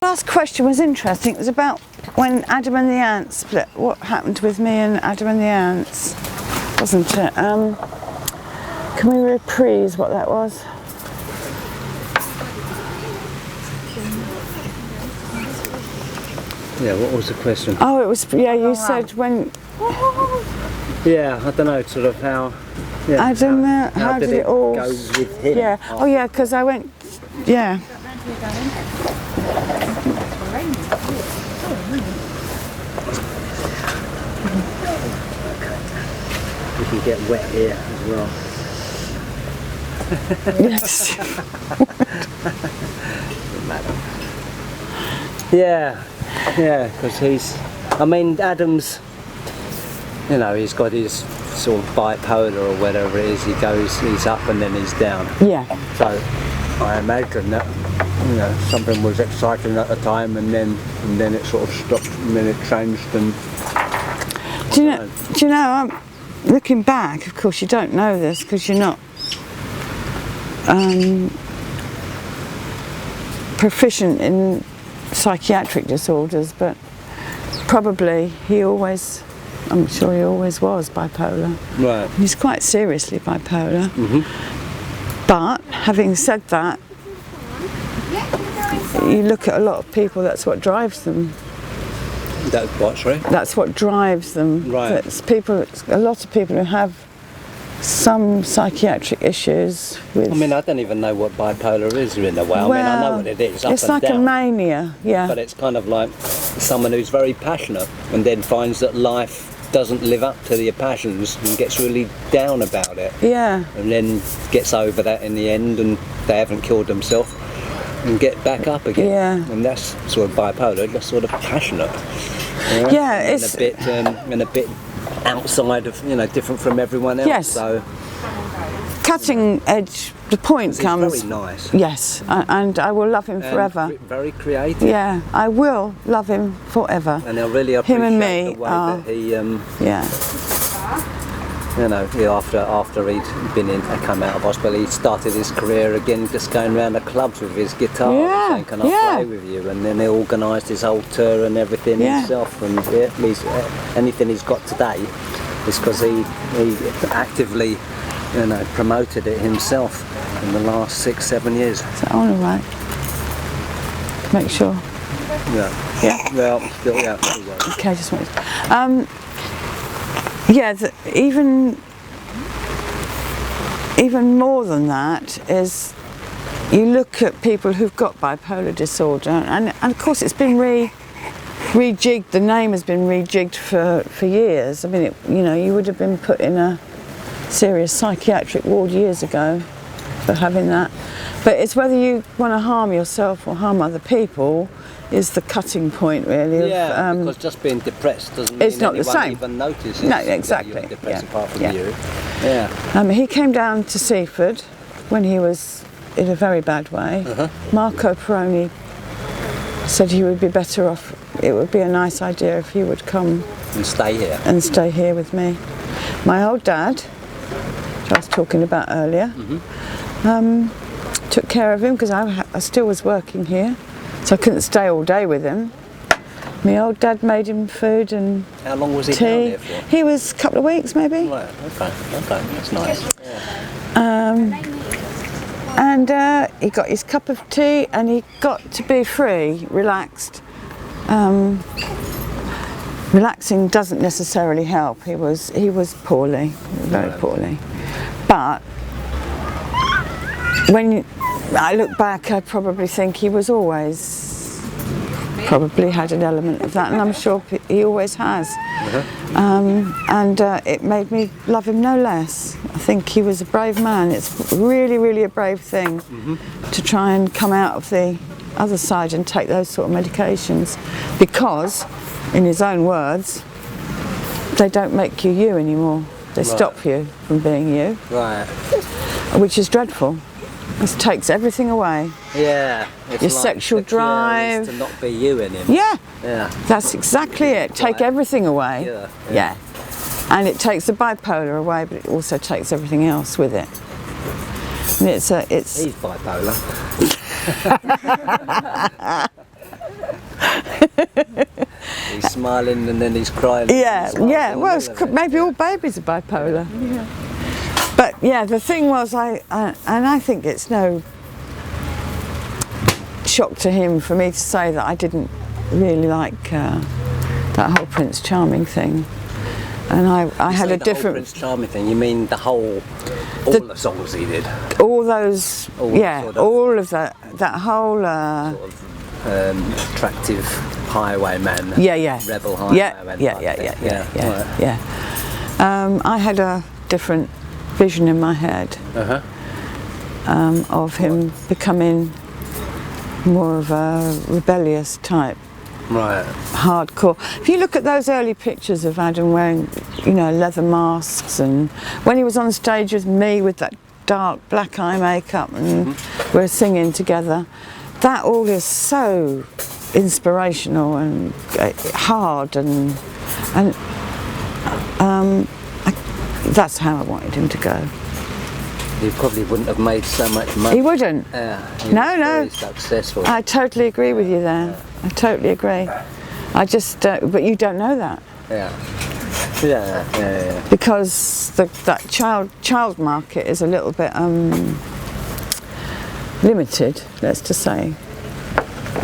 last question was interesting. It was about when Adam and the ants split. What happened with me and Adam and the ants, wasn't it? Can we reprise what that was? Yeah, what was the question? Oh, it was, yeah, you said when... Yeah, I don't know, sort of how... Yeah, Adam, how did it all... go with him? Yeah, oh yeah, because I went... Yeah. You can get wet here as well. Yes. Doesn't matter. Yeah, yeah, because he's... I mean, Adam's... You know, he's got his sort of bipolar or whatever it is. He goes, he's up and then he's down. Yeah. So I imagine that, you know, something was exciting at the time, and then it sort of stopped, and then it changed. And do you know? I'm looking back. Of course, you don't know this because you're not proficient in psychiatric disorders, but probably I'm sure he always was bipolar. right. He's quite seriously bipolar. Mm-hmm. But having said that, you look at a lot of people, that's what drives them. That's what, sorry? That's what drives them. Right. A lot of people who have some psychiatric issues with... I mean, I don't even know what bipolar is in a way. I mean, I know what it is, up it's and like down. a mania, yeah. But it's kind of like someone who's very passionate and then finds that life doesn't live up to their passions and gets really down about it. Yeah. And then gets over that in the end, and they haven't killed themselves and get back up again. Yeah. And that's sort of bipolar, just sort of passionate. Yeah, and it's... a bit outside of, you know, different from everyone else. Yes. So cutting edge, the point comes... He's very nice. Yes, and I will love him forever. Very creative. Yeah, I will love him forever. And I really appreciate him and me the way that he, yeah. you know, after he'd come out of hospital, he started his career again, just going around the clubs with his guitar and saying, "Can I play with you?" And then he organised his whole tour and everything himself. And anything he's got today is because he actively, you know, promoted it himself in the last 6-7 years. Is that on all right? Make sure. Yeah. Yeah. Well, still, yeah. Okay, just wanted. Yeah, even more than that is you look at people who've got bipolar disorder, and of course it's been rejigged. The name has been rejigged for years. I mean, you would have been put in a serious psychiatric ward years ago for having that. But it's whether you want to harm yourself or harm other people is the cutting point, really. Yeah, because just being depressed doesn't mean it's not the same. Even notices. No, exactly. That you're depressed apart from yeah. you. Yeah. He came down to Seaford when he was in a very bad way. Marco Peroni said he would be better off. It would be a nice idea if he would come and stay here. And stay here with me. My old dad, which I was talking about earlier, took care of him because I still was working here. So I couldn't stay all day with him. My old dad made him food and How long was he tea. down there for? He was a couple of weeks, maybe. Right, okay, that's nice. Yeah. And he got his cup of tea and he got to be free, relaxed. Relaxing doesn't necessarily help. He was poorly, very poorly. But when I look back, I probably think he was probably had an element of that, and I'm sure he always has. And it made me love him no less. I think he was a brave man. It's really, really a brave thing to try and come out of the other side and take those sort of medications, because, in his own words, they don't make you anymore. They stop you from being you. Right. Which is dreadful. It takes everything away. Yeah. It's your like sexual the cure drive. is to not be you anymore. Yeah. Yeah. That's exactly it. Take everything away. Yeah. And it takes the bipolar away, but it also takes everything else with it. And it's He's bipolar. He's smiling and then he's crying. Yeah, yeah. Well, maybe all babies are bipolar. Yeah. But yeah, the thing was, and I think it's no shock to him for me to say that I didn't really like that whole Prince Charming thing. And I had a different. Prince Charming thing. You mean all the songs he did? All those, all of that whole. Sort of attractive highwayman. Rebel highwayman. Yeah. I had a different vision in my head of him becoming more of a rebellious type. Right. Hardcore. If you look at those early pictures of Adam wearing, leather masks, and when he was on stage with me with that dark black eye makeup and we're singing together, that all is so inspirational and hard and that's how I wanted him to go. He probably wouldn't have made so much money. He wouldn't. He no. Very successful. I totally agree with you there. I totally agree. I just, but you don't know that. Yeah. Because that child market is a little bit limited. Let's just say.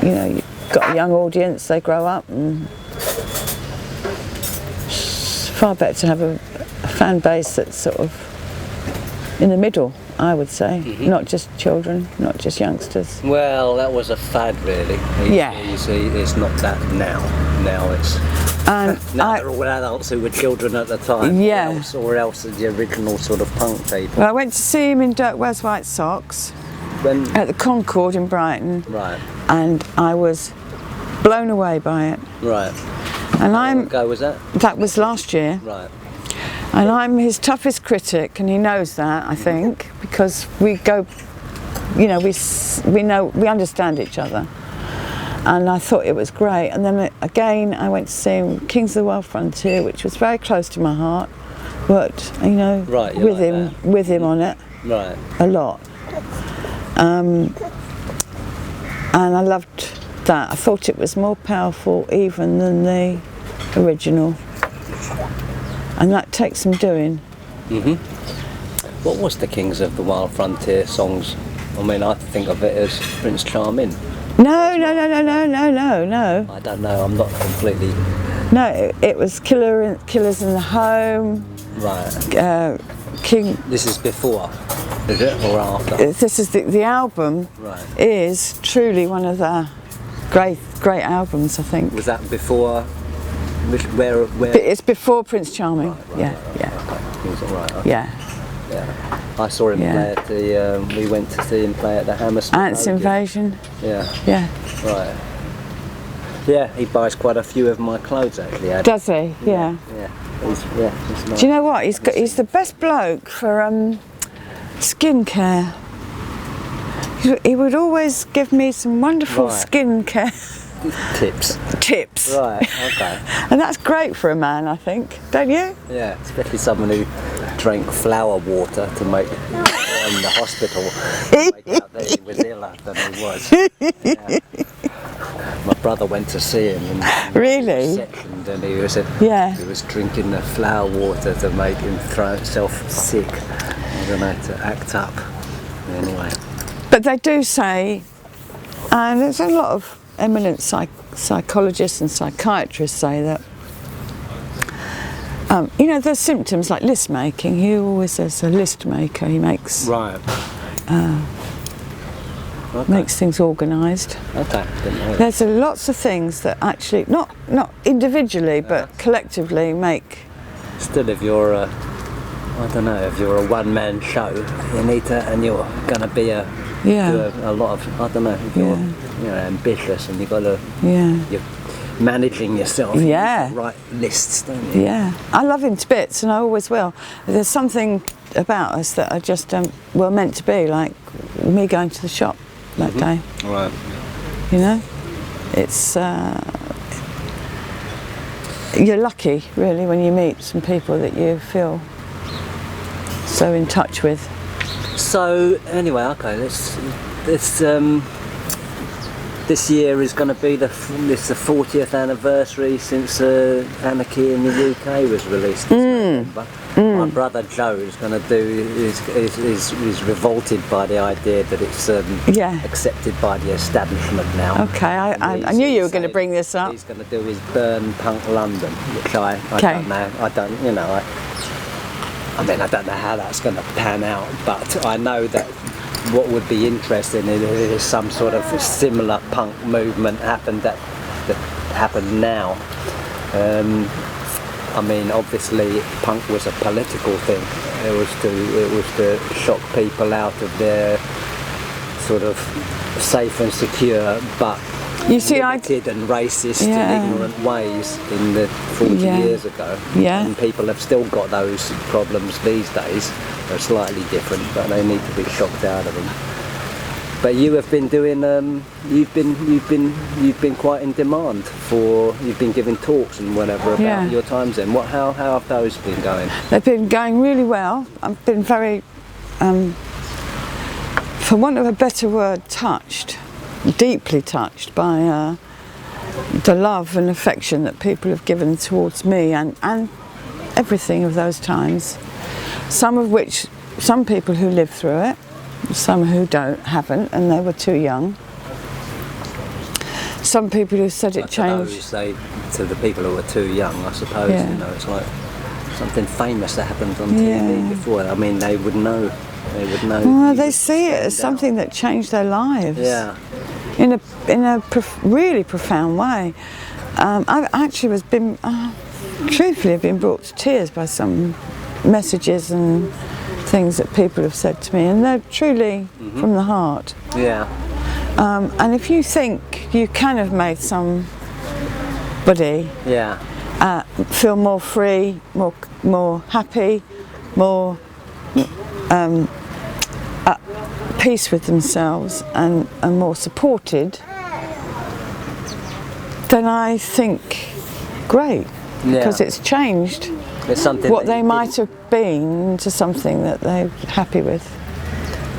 You've got a young audience. They grow up, and it's far better to have a fan base that's sort of in the middle, I would say, not just children, not just youngsters. Well, that was a fad, really. You see, it's not that now. Now it's now they're all adults who were children at the time. Yeah. Or else the original sort of punk people. Well, I went to see him in Dirk Wears White Socks at the Concord in Brighton. Right. And I was blown away by it. Right. And How long ago was that? That was last year. Right. And I'm his toughest critic, and he knows that, I think, because we go, we understand each other. And I thought it was great. And then again, I went to see him Kings of the Wild Frontier, which was very close to my heart. Worked, with him on it, right, a lot. And I loved that. I thought it was more powerful even than the original. And that takes some doing. What was the Kings of the Wild Frontier songs? I mean, I think of it as Prince Charming. No. I don't know. I'm not completely. No, it was Killers in the Home. Right. King. This is before, is it, or after? This is the album. Right. Is truly one of the great albums, I think. Was that before? Where? It's before Prince Charming. Right. Okay. Okay. Yeah. I saw him play at the. We went to see him play at the Hammersmith. Ants Invasion. Yeah. Right. Yeah, he buys quite a few of my clothes actually. Does he? Yeah. He's nice. Do you know what? He's the best bloke for skincare. He would always give me some wonderful skincare tips. Right, okay. And that's great for a man, I think, don't you? Yeah, especially someone who drank flower water to make in the hospital make out that he was iller than he was. Yeah. My brother went to see him and really? Sectioned, and he was drinking the flower water to make him throw himself sick. I don't know, to act up. Anyway. But they do say, and there's a lot of eminent psychologists and psychiatrists say that there's symptoms like list making. He always is a list maker. He makes makes things organised. Okay. There's lots of things that actually not individually but collectively make. Still, if you're a one-man show, you need to, and you're going to be do a lot of, I don't know, if you're ambitious and you've got to, you're managing yourself, you need to write lists, don't you? Yeah, I love him to bits and I always will. There's something about us that are just, were meant to be, like me going to the shop that day. Right. It's, you're lucky really when you meet some people that you feel so in touch with. So anyway, okay, this this year is going to be the 40th anniversary since Anarchy in the UK was released this November. My brother Joe is going to is revolted by the idea that it's accepted by the establishment now. Okay, I knew you were going to bring this up. He's going to do his Burn Punk London, which I don't know. I don't know how that's going to pan out, but I know that what would be interesting is some sort of similar punk movement that happened now. I mean, obviously, punk was a political thing. It was to shock people out of their sort of safe and secure, but limited and racist and ignorant ways in the 40 years ago. Yeah. And people have still got those problems these days. They're slightly different, but they need to be shocked out of them. But you have been doing, you've been quite in demand for, you've been giving talks and whatever about your times then. How have those been going? They've been going really well. I've been very, for want of a better word, deeply touched by the love and affection that people have given towards me and everything of those times. Some people who lived through it, some who haven't, and they were too young. Some people who said it changed. To the people who were too young, I suppose, it's like something famous that happened on TV before. I mean, they would know. Well, they see it as something that changed their lives. Yeah. In a really profound way. I actually truthfully have been brought to tears by some messages and things that people have said to me, and they're truly from the heart. Yeah. And if you think you can have made somebody feel more free, more happy, more at peace with themselves and more supported, then I think great, because it's changed what they might have been to something that they're happy with.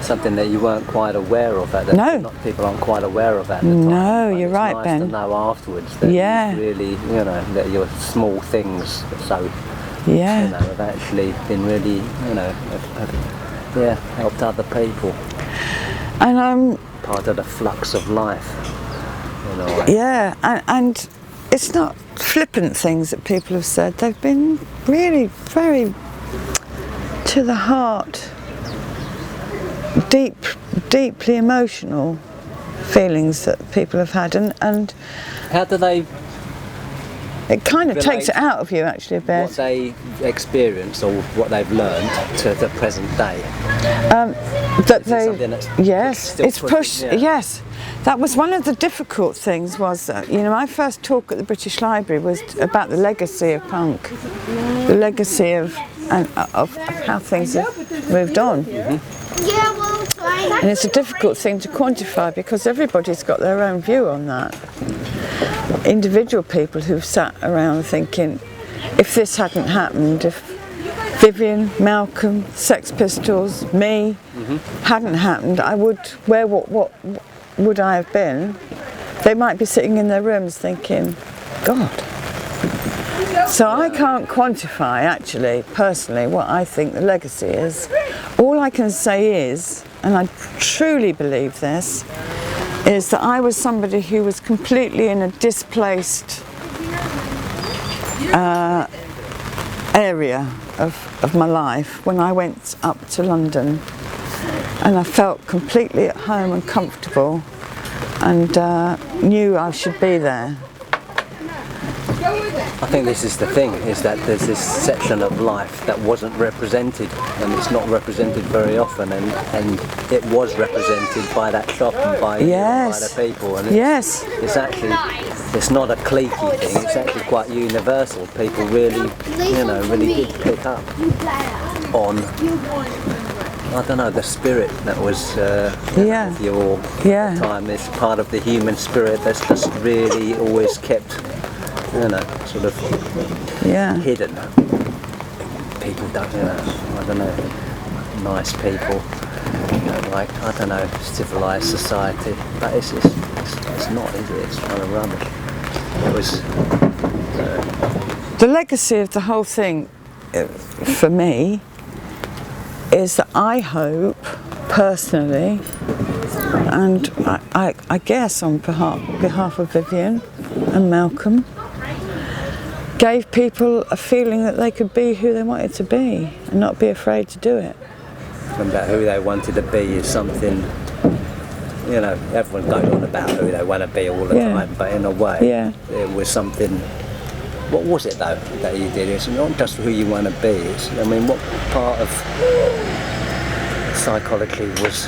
Something that you weren't quite aware of at the time. People aren't quite aware of at the time. No, you're right, nice Ben. to know afterwards that you really, that your small things have actually been really, helped other people. And I'm part of the flux of life. Yeah, and it's not flippant things that people have said. They've been really very to the heart, deeply emotional feelings that people have had, and how do they? It kind of takes it out of you, actually, a bit. What they experience or what they've learned to the present day. It's pushed. Yes, that was one of the difficult things. Was my first talk at the British Library was about the legacy of punk, the legacy of how things have moved on. And it's a difficult thing to quantify because everybody's got their own view on that. Individual people who've sat around thinking, if this hadn't happened, if Vivian, Malcolm, Sex Pistols, me hadn't happened, what would I have been? They might be sitting in their rooms thinking, God. So I can't quantify, actually, personally, what I think the legacy is. All I can say is, and I truly believe this, is that I was somebody who was completely in a displaced area of my life when I went up to London, and I felt completely at home and comfortable and knew I should be there. I think this is the thing, is that there's this section of life that wasn't represented, and it's not represented very often, and it was represented by that shop and by the people, and it's actually, it's not a cliquey thing, it's actually quite universal. People really did pick up on, I don't know, the spirit that was your time. It's part of the human spirit that's just really always kept sort of hidden. People don't, I don't know, nice people, like, I don't know, civilized society, but it's It's not, is it? It's kind of rubbish. It was. The legacy of the whole thing, for me, is that I hope, personally, and I guess on behalf of Vivian and Malcolm, gave people a feeling that they could be who they wanted to be and not be afraid to do it. And that who they wanted to be is something, you know, everyone goes on about who they want to be all the time, but in a way, it was something. What was it though that you did? It's not just who you want to be. It's, I mean, what part of psychology was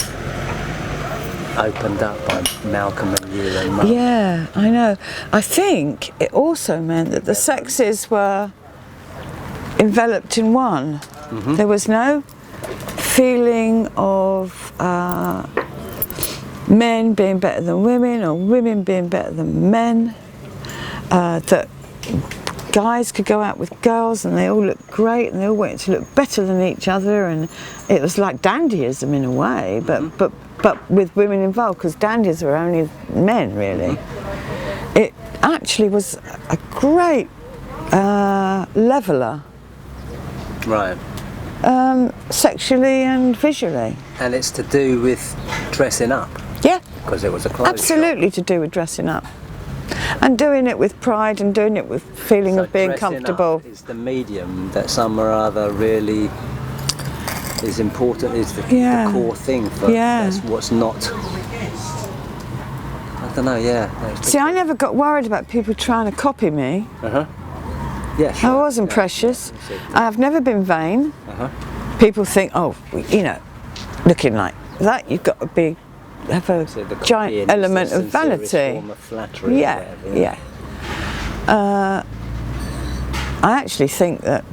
opened up by Malcolm and you and Mum? Yeah, I know. I think it also meant that the sexes were enveloped in one. Mm-hmm. There was no feeling of men being better than women or women being better than men. That guys could go out with girls and they all looked great and they all wanted to look better than each other, and it was like dandyism in a way, but with women involved, because dandies were only men really. It actually was a great leveller. Right. Sexually and visually. And it's to do with dressing up? Yeah. Because it was a clothes absolutely shop. To do with dressing up. And doing it with pride and doing it with feeling of being comfortable. Up is the medium that some or other really is important, is the core thing for that's what's not. I don't know, See, I never got worried about people trying to copy me. Yeah, sure. I wasn't precious. I've never been vain. People think, oh, you know, looking like that, you've got to have a giant element of vanity. Form of flattery. Yeah. I actually think that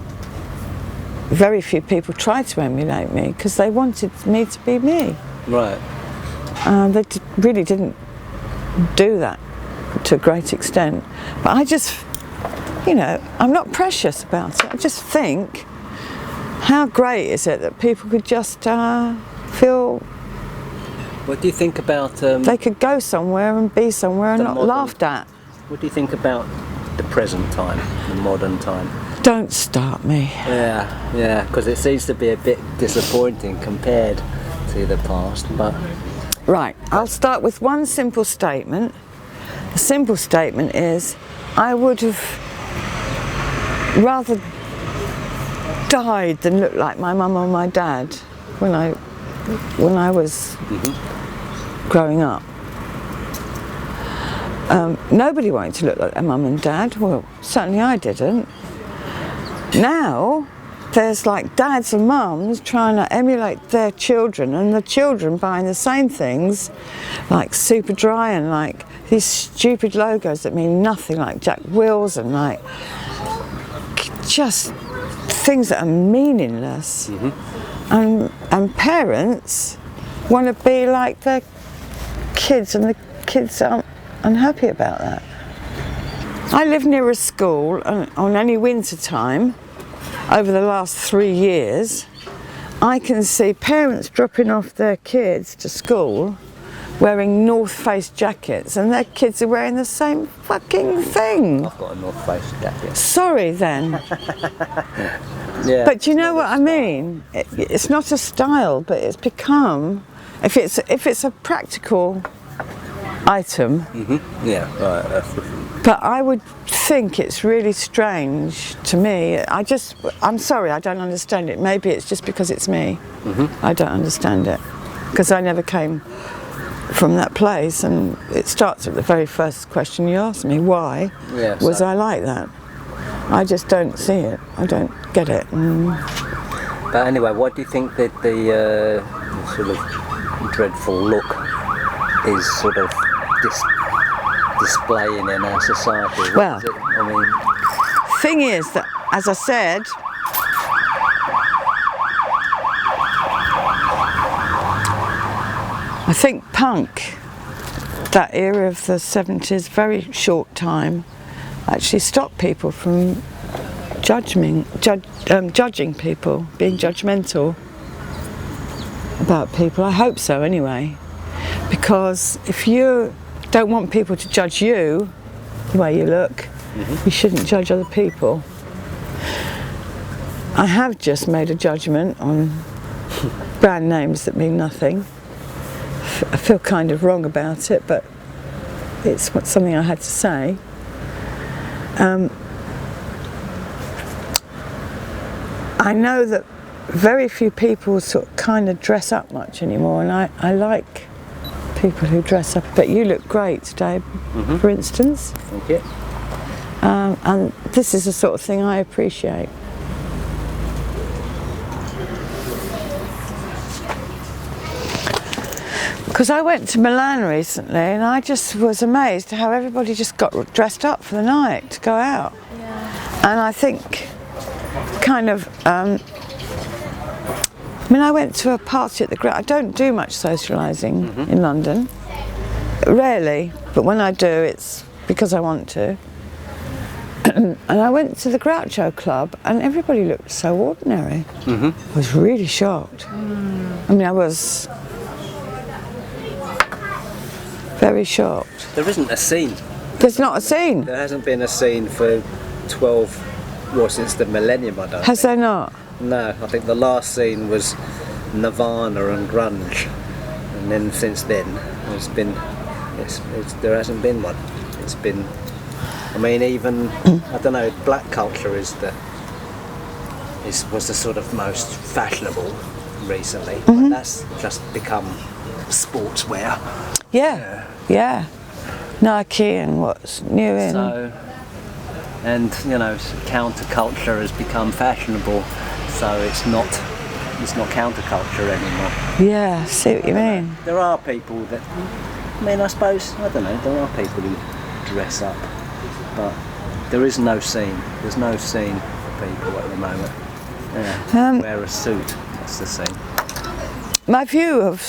very few people tried to emulate me because they wanted me to be me. Right. They really didn't do that to a great extent. But I just, you know, I'm not precious about it. I just think, how great is it that people could just feel. What do you think about? They could go somewhere and be somewhere and not laughed at. What do you think about the present time, the modern time? Don't start me. Yeah, because it seems to be a bit disappointing compared to the past. But right, I'll start with one simple statement. The simple statement is, I would have rather died than look like my mum or my dad when I was growing up. Nobody wanted to look like their mum and dad. Well, certainly I didn't. Now there's like dads and mums trying to emulate their children, and the children buying the same things like Superdry and like these stupid logos that mean nothing, like Jack Wills, and like just things that are meaningless. And parents want to be like their kids, and the kids aren't unhappy about that. I live near a school, and on any winter time, over the last 3 years, I can see parents dropping off their kids to school wearing North Face jackets, and their kids are wearing the same fucking thing. I've got a North Face jacket. Sorry then. But do you know what I mean? It's not a style, but it's become, if it's a practical item. Yeah, right. That's different. But I would think it's really strange to me. I'm sorry, I don't understand it. Maybe it's just because it's me. I don't understand it. Because I never came from that place, and it starts with the very first question you asked me, why was I like that? I just don't see it. I don't get it. But anyway, what do you think that the sort of dreadful look is sort of displaying in our society? Well, thing is that, as I said, I think punk, that era of the 70s, very short time, actually stopped people from judging people, being judgmental about people. I hope so anyway, because if you don't want people to judge you the way you look, you shouldn't judge other people. I have just made a judgment on brand names that mean nothing. I feel kind of wrong about it, but it's something I had to say. I know that very few people sort of kind of dress up much anymore, and I like people who dress up a bit. You look great today, for instance. Thank you. And this is the sort of thing I appreciate. Because I went to Milan recently and I just was amazed how everybody just got dressed up for the night to go out. Yeah. And I think kind of, I mean, I went to a party at the I don't do much socialising in London, rarely, but when I do it's because I want to. And I went to the Groucho Club and everybody looked so ordinary. I was really shocked. I mean, I was very shocked. There isn't a scene. There's not a scene. There hasn't been a scene for 12, well, since the millennium, I don't Has think. there not? No, I think the last scene was Nirvana and grunge, and then since then there's been, there hasn't been one. It's been, I mean, even I don't know, black culture was the sort of most fashionable recently, but that's just become sportswear. Yeah. Nike and what's new in. So, and you know, counterculture has become fashionable, so it's not counterculture anymore. Yeah, see what you mean. There are people that, I mean, I suppose, I don't know, there are people who dress up, but there is no scene. There's no scene for people at the moment. Yeah. Wear a suit, that's the scene. My view of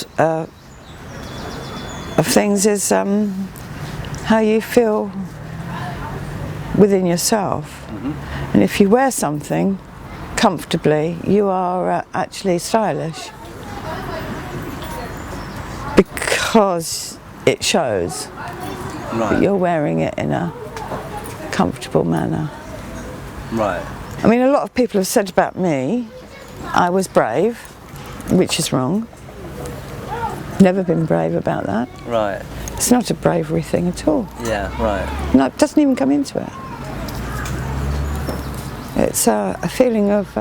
things is how you feel within yourself, and if you wear something comfortably, you are actually stylish because it shows that you're wearing it in a comfortable manner. Right. I mean, a lot of people have said about me, I was brave, which is wrong. Never been brave about that. Right. It's not a bravery thing at all. Yeah, right. No, it doesn't even come into it. It's a feeling of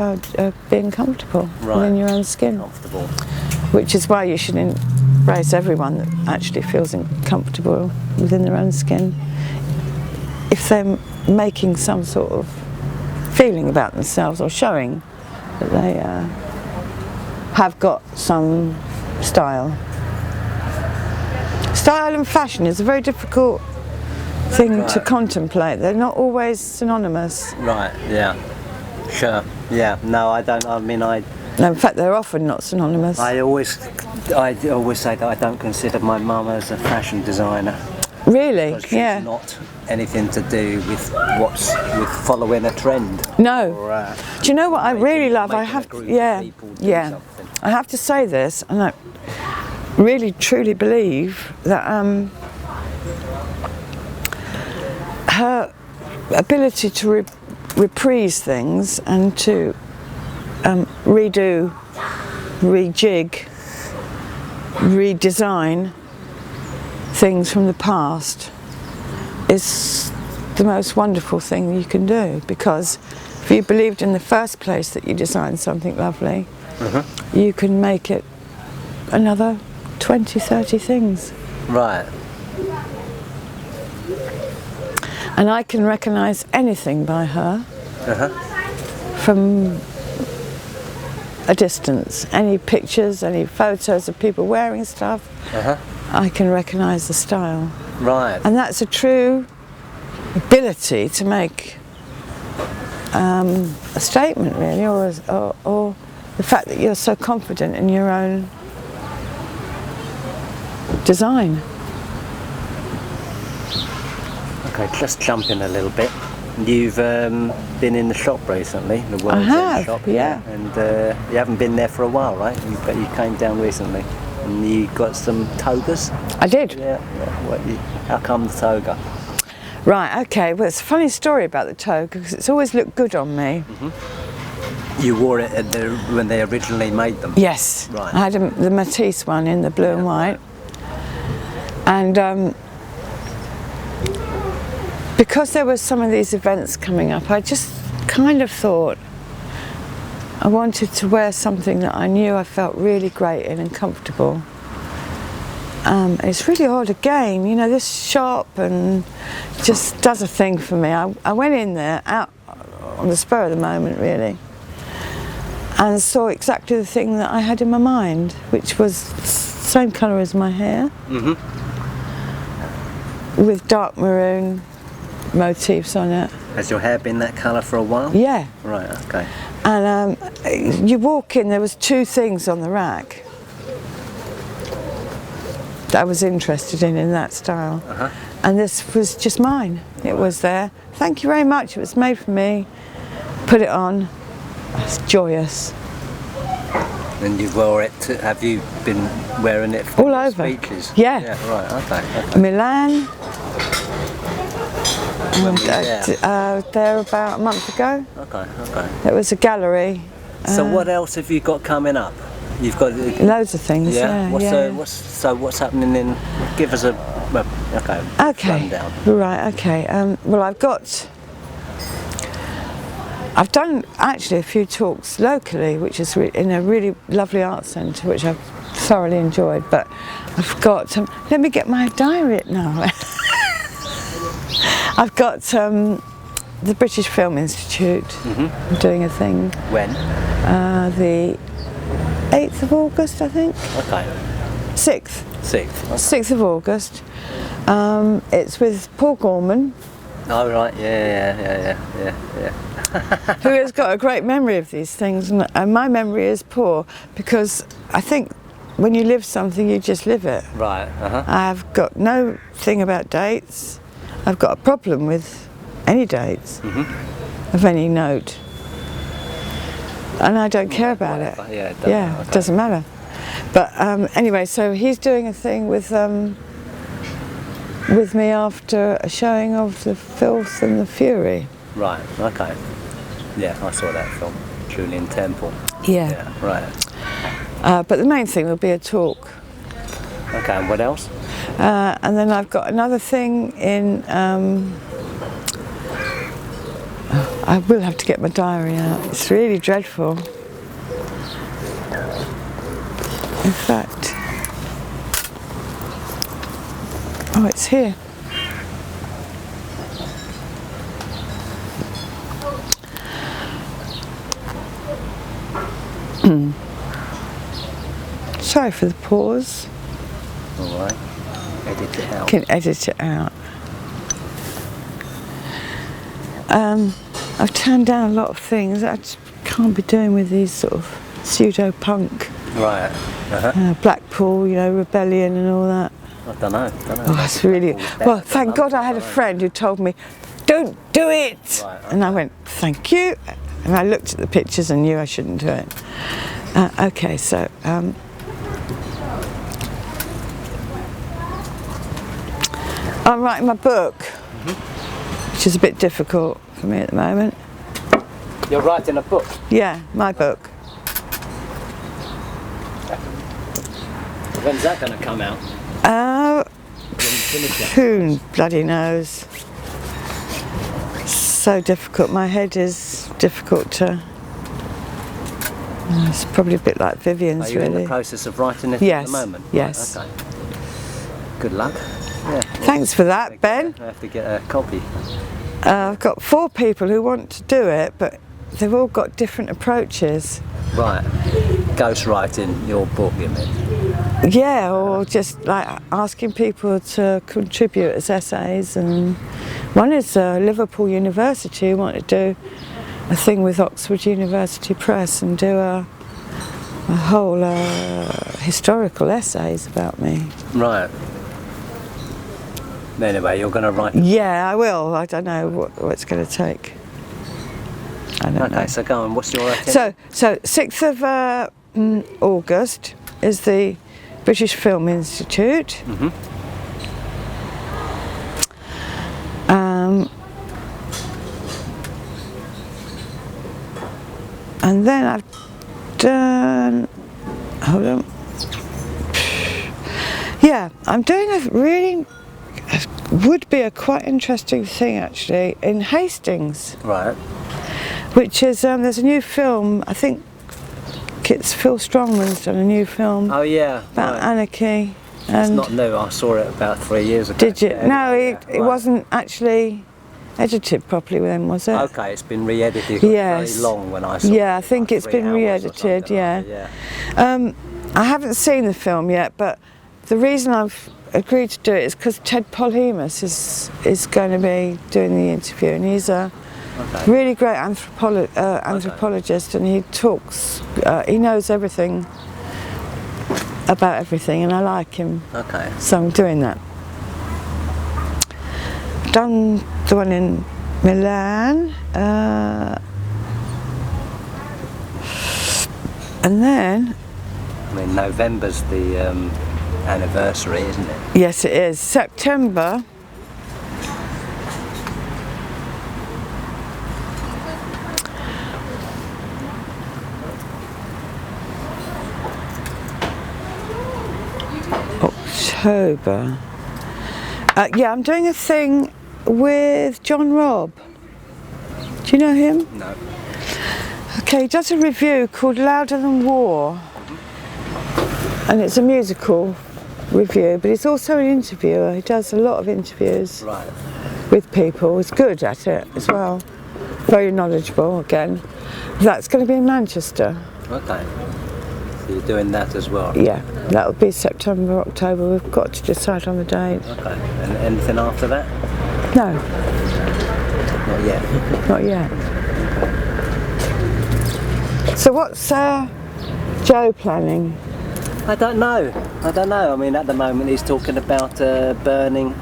being comfortable within your own skin. Comfortable. Which is why you should embrace everyone that actually feels comfortable within their own skin. If they're making some sort of feeling about themselves or showing that they have got some style. Style and fashion is a very difficult thing to contemplate. They're not always synonymous. Right, yeah. Sure. Yeah, no, I don't, I mean, No, in fact, they're often not synonymous. I always say that I don't consider my mum as a fashion designer. Really? Because she's not anything to do with following a trend. No. Or, do you know what I really love? I have, something. I have to say this, and I really truly believe that her ability to reprise things and to redo, rejig, redesign things from the past is the most wonderful thing you can do, because if you believed in the first place that you designed something lovely, you can make it another 20, 30 things. Right. And I can recognise anything by her from a distance. Any pictures, any photos of people wearing stuff, I can recognise the style. Right. And that's a true ability to make a statement, really, or the fact that you're so confident in your own design. Okay, just jump in a little bit. You've been in the shop recently, the WorldsEnd shop. Yeah. And you haven't been there for a while, right? You came down recently. And you got some togas? I did. Yeah. How come the toga? Right, okay, well it's a funny story about the toga because it's always looked good on me. You wore it when they originally made them? Yes, Right. I had the Matisse one in the blue and white. And because there were some of these events coming up, I just kind of thought I wanted to wear something that I knew I felt really great in and comfortable. It's really odd again, you know, this shop and just does a thing for me. I went in there out on the spur of the moment really and saw exactly the thing that I had in my mind, which was the same colour as my hair with dark maroon motifs on it. Has your hair been that colour for a while? Yeah. Right, okay. And you walk in, there was two things on the rack that I was interested in that style. And this was just mine. It was there. Thank you very much. It was made for me. Put it on. It's joyous. And you wore it to, have you been wearing it for all over speeches? Yeah. Right, okay. Milan. When were you there? There about a month ago. Okay. It was a gallery. So what else have you got coming up? You've got loads of things. Yeah. What's happening in? Give us a rundown. Right. Okay. Well, I've done actually a few talks locally, which is in a really lovely art centre, which I've thoroughly enjoyed. But I've got let me get my diary now. I've got the British Film Institute doing a thing. When? The 8th of August, I think. Okay. 6th. 6th. Okay. 6th of August. It's with Paul Gorman. Oh right, yeah. Who has got a great memory of these things, and my memory is poor because I think when you live something, you just live it. Right. I've got no thing about dates. I've got a problem with any dates of any note, and I don't care about it. Yeah, it doesn't matter. But anyway, so he's doing a thing with me after a showing of The Filth and the Fury. Right. Okay. Yeah, I saw that film, Julian Temple. Yeah. Right. But the main thing will be a talk. Okay. And what else? And then I've got another thing in. I will have to get my diary out. It's really dreadful. In fact, oh, it's here. Sorry for the pause. All right. Edit it out. Can edit it out. I've turned down a lot of things I just can't be doing with these sort of pseudo-punk. Right. Blackpool, you know, rebellion and all that. I don't know. Oh, it's really. Well, thank God I had a friend who told me, "Don't do it," and I went, "Thank you," and I looked at the pictures and knew I shouldn't do it. Okay, so. I'm writing my book, which is a bit difficult for me at the moment. You're writing a book? Yeah, my book. When's that going to come out? Who bloody knows? So difficult. My head is difficult to. It's probably a bit like Vivian's. Are you really. in the process of writing it Yes. at the moment? Yes. Right, okay. Good luck. Yeah. Thanks for that, Ben. I have to get a copy. I've got 4 people who want to do it, but they've all got different approaches. Right. Ghostwriting your book, you mean? Yeah, or just like asking people to contribute as essays. And one is Liverpool University who want to do a thing with Oxford University Press and do a whole historical essays about me. Right. Anyway, you're going to write. Yeah, I will. I don't know what it's going to take. I don't know. Okay, so go on. What's your So 6th of August is the British Film Institute. And then I've done, hold on, yeah, I'm doing a really, would be a quite interesting thing actually, in Hastings. Right. Which is, there's a new film, I think it's Phil Strongman's done a new film. Oh yeah. About Anarchy. It's not new, I saw it about 3 years ago. Did you? Yeah, No, yeah, it wasn't actually edited properly then, was it? Okay, it's been re-edited. Yes. Very long when I saw it. Yeah, I think like it's been 3 hours or re-edited, something yeah. like that, I haven't seen the film yet, but the reason I've agreed to do it is because Ted Polhemus is going to be doing the interview, and he's a really great anthropologist, and he talks, he knows everything about everything, and I like him. Okay. So I'm doing that. Done the one in Milan, and then. I mean, November's the anniversary, isn't it? Yes, it is. September. October. Yeah, I'm doing a thing with John Robb. Do you know him? No. Okay, he does a review called Louder Than War. And it's a musical review, but he's also an interviewer. He does a lot of interviews with people. He's good at it as well. Very knowledgeable again. That's going to be in Manchester. Okay. So you're doing that as well? Yeah, that'll be September, October. We've got to decide on the date. Okay. And anything after that? No. Not yet. Not yet. So what's Joe planning? I don't know. I mean, at the moment he's talking about burning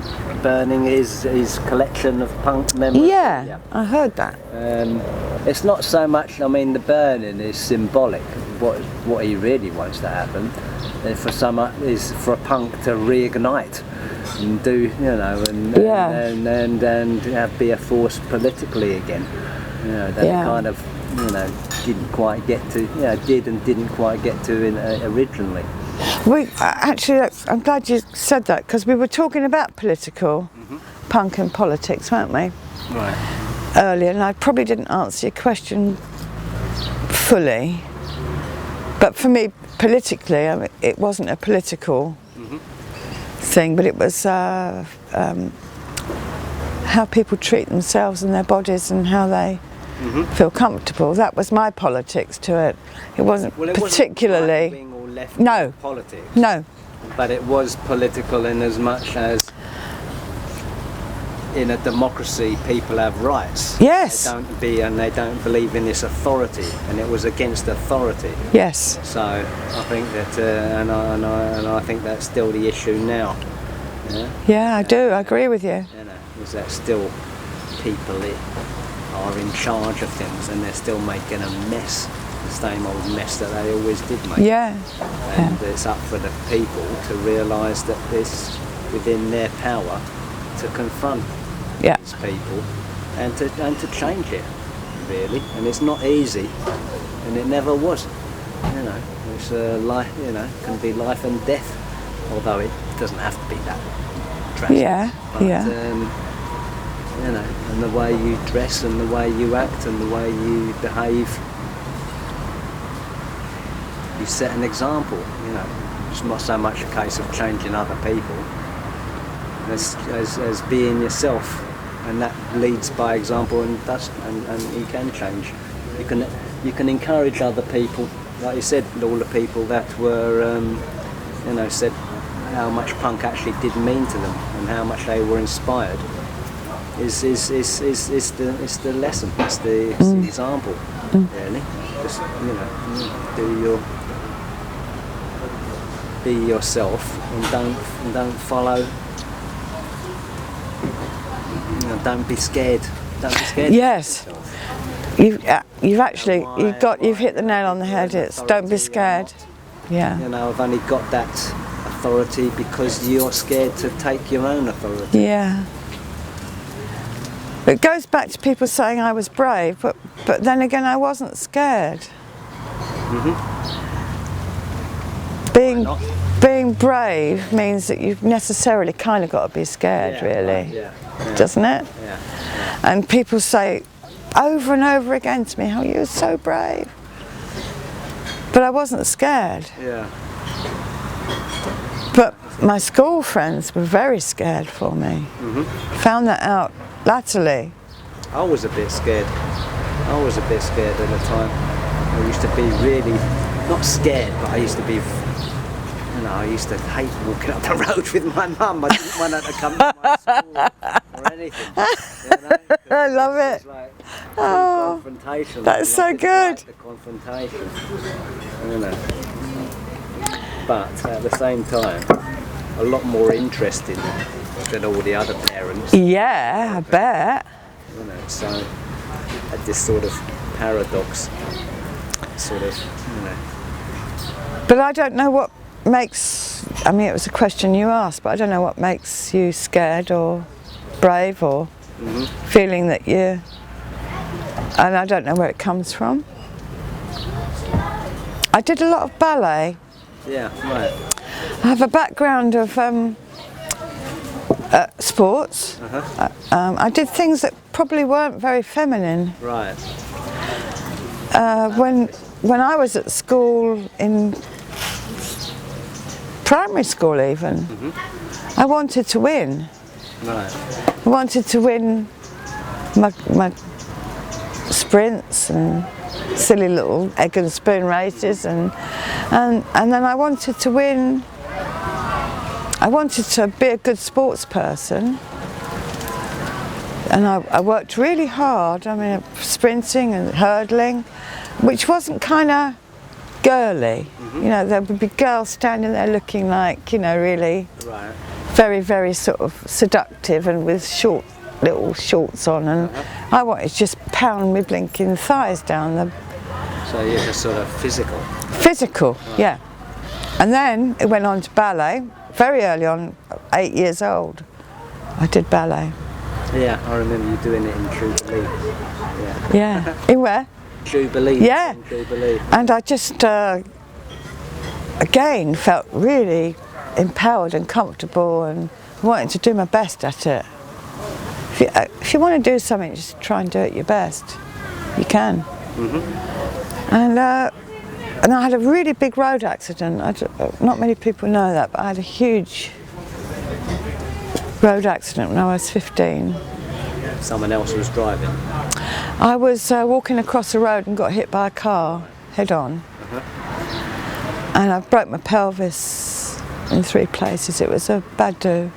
his collection of punk memories. Yeah, I heard that. It's not so much. I mean, the burning is symbolic. What he really wants to happen is for a punk to reignite and do, and be a force politically again. That kind of, didn't quite get to, didn't quite get to originally. I'm glad you said that, because we were talking about political punk and politics, weren't we? Right. Earlier, and I probably didn't answer your question fully. But for me, politically, I mean, it wasn't a political thing, but it was how people treat themselves and their bodies and how they feel comfortable. That was my politics to it. It wasn't particularly. Wasn't right-wing or left no politics. No. But it was political in as much as in a democracy people have rights. Yes. They don't believe in this authority, and it was against authority. Yes. So I think that, and I think that's still the issue now. Yeah, I do. I agree with you. Is that still people are in charge of things, and they're still making a mess, the same old mess that they always did make. Yeah. And it's up for the people to realise that it's within their power to confront these people and to change it, really. And it's not easy, and it never was. It's life. Can be life and death, although it doesn't have to be that drastic. Yeah. But, and the way you dress and the way you act and the way you behave, you set an example. It's not so much a case of changing other people as being yourself, and that leads by example, and you can change. You can encourage other people, like you said, all the people that were said how much punk actually did mean to them and how much they were inspired. Is the lesson, it's the example, really. Just be yourself and don't follow. Don't be scared. Don't be scared. Yes. You've hit the nail on the head. It's don't be scared. Yeah. I've only got that authority because you're scared to take your own authority. Yeah. It goes back to people saying I was brave, but then again I wasn't scared. Being brave means that you've necessarily kind of got to be scared, really, doesn't it? Yeah. And people say over and over again to me, how you're so brave. But I wasn't scared. Yeah. But my school friends were very scared for me. Found that out latterly. I was a bit scared. I was a bit scared at the time. I used to be really, not scared, but I used to be, you know, I used to hate walking up the road with my mum. I didn't want her to come to my school or anything. You know? I love it. Like Oh, confrontation. that's so good. Like the confrontation. You know. But at the same time, a lot more interesting than all the other parents. Yeah, I bet. You know, so at this sort of paradox, sort of, you know. But I don't know what makes, I mean it was a question you asked, but I don't know what makes you scared or brave or feeling that you, and I don't know where it comes from. I did a lot of ballet. Yeah, right. I have a background of sports. I did things that probably weren't very feminine. Right. When I was at school, in primary school even, I wanted to win. Right. I wanted to win my sprints and silly little egg and spoon races, and then I wanted to win. I wanted to be a good sports person, and I worked really hard. I mean, sprinting and hurdling, which wasn't kind of girly. You know, there would be girls standing there looking like, you know, really very, very sort of seductive and with short little shorts on, and I wanted to just pound my blinking thighs down the. So you're just sort of physical. Physical, yeah. And then it went on to ballet. Very early on, 8 years old, I did ballet. Yeah, I remember you doing it in Jubilee. Yeah. In where? Jubilee. Yeah. In Jubilee. And I just, again, felt really empowered and comfortable and wanted to do my best at it. If you want to do something, just try and do it your best. You can. And I had a really big road accident. Not many people know that, but I had a huge road accident when I was 15. Someone else was driving? I was walking across the road and got hit by a car, head on. And I broke my pelvis in 3 places. It was a bad do.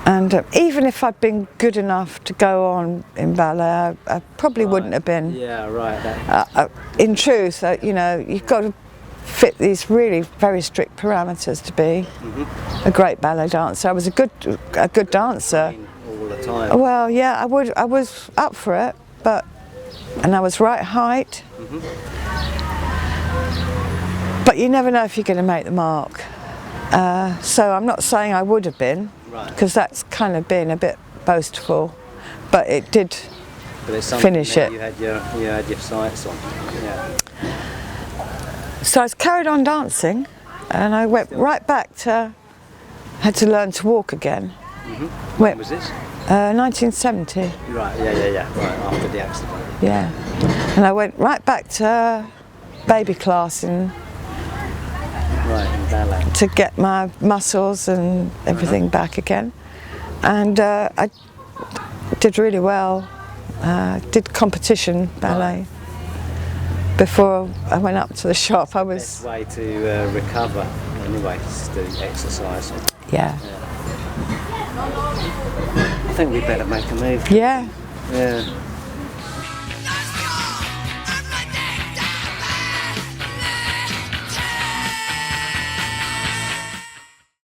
And even if I'd been good enough to go on in ballet, I probably wouldn't have been. Yeah, right. In truth, you know, you've got to fit these really very strict parameters to be a great ballet dancer. I was a good dancer. All the time. Well, yeah, I was up for it, and I was right height. But you never know if you're going to make the mark. So I'm not saying I would have been, because that's kind of being a bit boastful, but it did finish it. You had your sights on. Yeah. So I was carried on dancing, and I went right back to, had to learn to walk again. When was this? 1970. Right, yeah, right, after the accident. Yeah, and I went right back to baby class in ballet. to get my muscles and everything back again. And I did really well. Did competition ballet. Before I went up to the shop, I was... Best way to recover, anyway, is to exercise. Yeah. I think we better make a move. Yeah. Yeah.